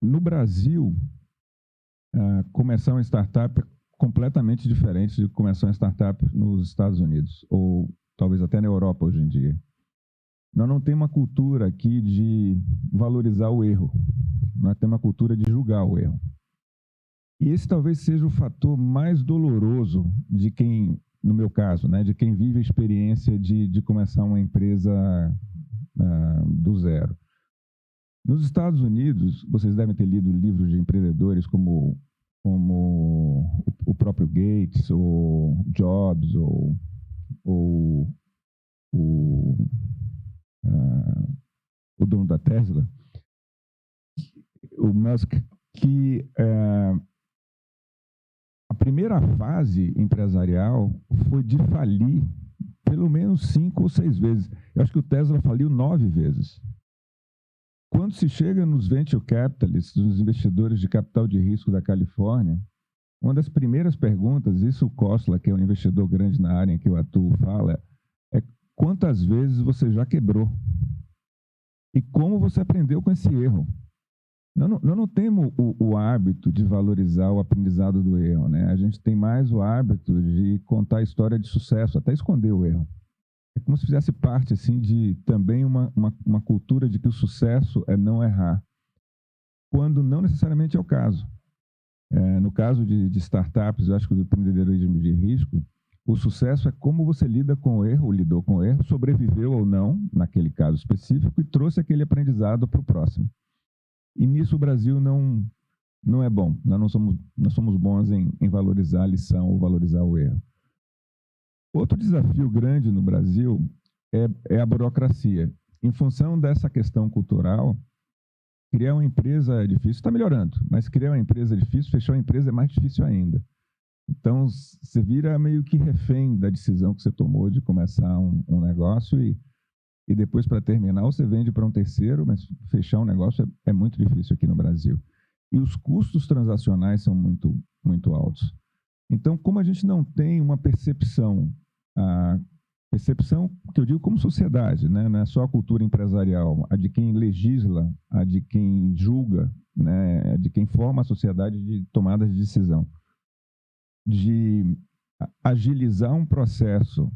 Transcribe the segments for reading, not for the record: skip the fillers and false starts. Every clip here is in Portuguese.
No Brasil, começar uma startup é completamente diferente de começar uma startup nos Estados Unidos, ou talvez até na Europa hoje em dia. Nós não temos uma cultura aqui de valorizar o erro, nós temos uma cultura de julgar o erro. E esse talvez seja o fator mais doloroso de quem, no meu caso, né, de quem vive a experiência de começar uma empresa do zero. Nos Estados Unidos, vocês devem ter lido livros de empreendedores como o próprio Gates, ou Jobs, ou o, o dono da Tesla, o Musk, que a primeira fase empresarial foi de falir pelo menos 5 ou 6 vezes. Eu acho que o Tesla faliu 9 vezes. Quando se chega nos venture capitalists, nos investidores de capital de risco da Califórnia, uma das primeiras perguntas, isso o Kostler, que é um investidor grande na área em que eu atuo, fala, é quantas vezes você já quebrou? E como você aprendeu com esse erro? Nós não temos o hábito de valorizar o aprendizado do erro, né? A gente tem mais o hábito de contar a história de sucesso, até esconder o erro. É como se fizesse parte assim, de também uma cultura de que o sucesso é não errar, quando não necessariamente é o caso. No caso de startups, eu acho que do empreendedorismo de risco, o sucesso é como você lida com o erro, ou lidou com o erro, sobreviveu ou não, naquele caso específico, e trouxe aquele aprendizado para o próximo. E nisso o Brasil não é bom. Nós somos bons em valorizar a lição ou valorizar o erro. Outro desafio grande no Brasil é a burocracia. Em função dessa questão cultural, criar uma empresa é difícil, está melhorando, mas criar uma empresa é difícil, fechar uma empresa é mais difícil ainda. Então, você vira meio que refém da decisão que você tomou de começar um negócio e depois, para terminar, você vende para um terceiro, mas fechar um negócio é muito difícil aqui no Brasil. E os custos transacionais são muito, muito altos. Então, como a gente não tem uma percepção, a percepção que eu digo como sociedade, né? Não é só a cultura empresarial, a de quem legisla, a de quem julga, né? A de quem forma a sociedade de tomada de decisão, de agilizar um processo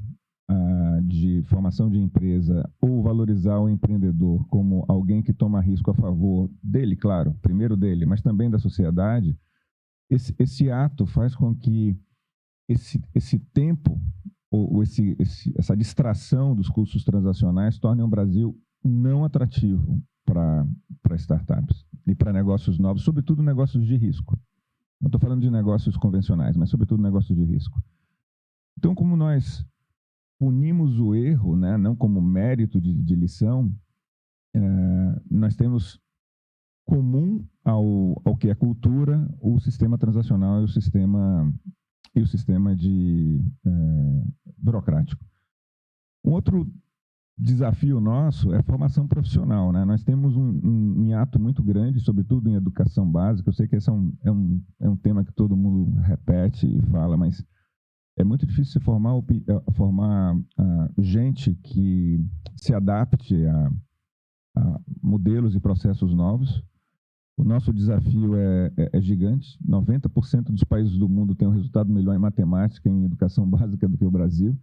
de formação de empresa ou valorizar o empreendedor como alguém que toma risco a favor dele, claro, primeiro dele, mas também da sociedade, esse ato faz com que esse tempo ou essa distração dos custos transacionais torne o Brasil não atrativo para startups e para negócios novos, sobretudo negócios de risco. Não estou falando de negócios convencionais, mas sobretudo negócios de risco. Então, como nós punimos o erro, né, não como mérito de lição, nós temos comum ao que é cultura o sistema transacional e o sistema burocrático. Um outro desafio nosso é a formação profissional, né? Nós temos um hiato muito grande, sobretudo em educação básica. Eu sei que esse é um tema que todo mundo repete e fala, mas é muito difícil se formar gente que se adapte a modelos e processos novos. O nosso desafio é gigante. 90% dos países do mundo têm um resultado melhor em matemática e em educação básica do que o Brasil.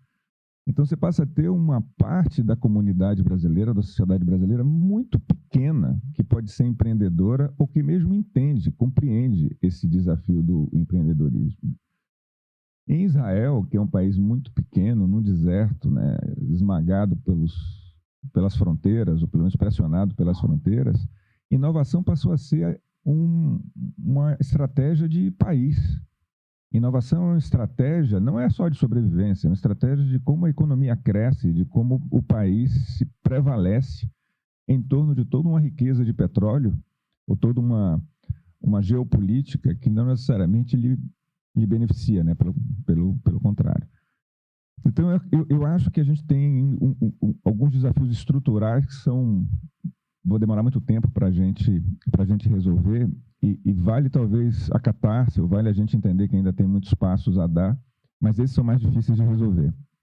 Então, você passa a ter uma parte da comunidade brasileira, da sociedade brasileira, muito pequena, que pode ser empreendedora ou que mesmo entende, compreende esse desafio do empreendedorismo. Em Israel, que é um país muito pequeno, num deserto, né, esmagado pelas fronteiras, ou pelo menos pressionado pelas fronteiras, inovação passou a ser uma estratégia de país. Inovação é uma estratégia, não é só de sobrevivência, é uma estratégia de como a economia cresce, de como o país se prevalece em torno de toda uma riqueza de petróleo, ou toda uma geopolítica que não necessariamente lhe beneficia, né? Pelo contrário. Então, eu acho que a gente tem alguns desafios estruturais que vão demorar muito tempo para a gente resolver, e vale talvez a catarse, ou vale a gente entender que ainda tem muitos passos a dar, mas esses são mais difíceis de resolver.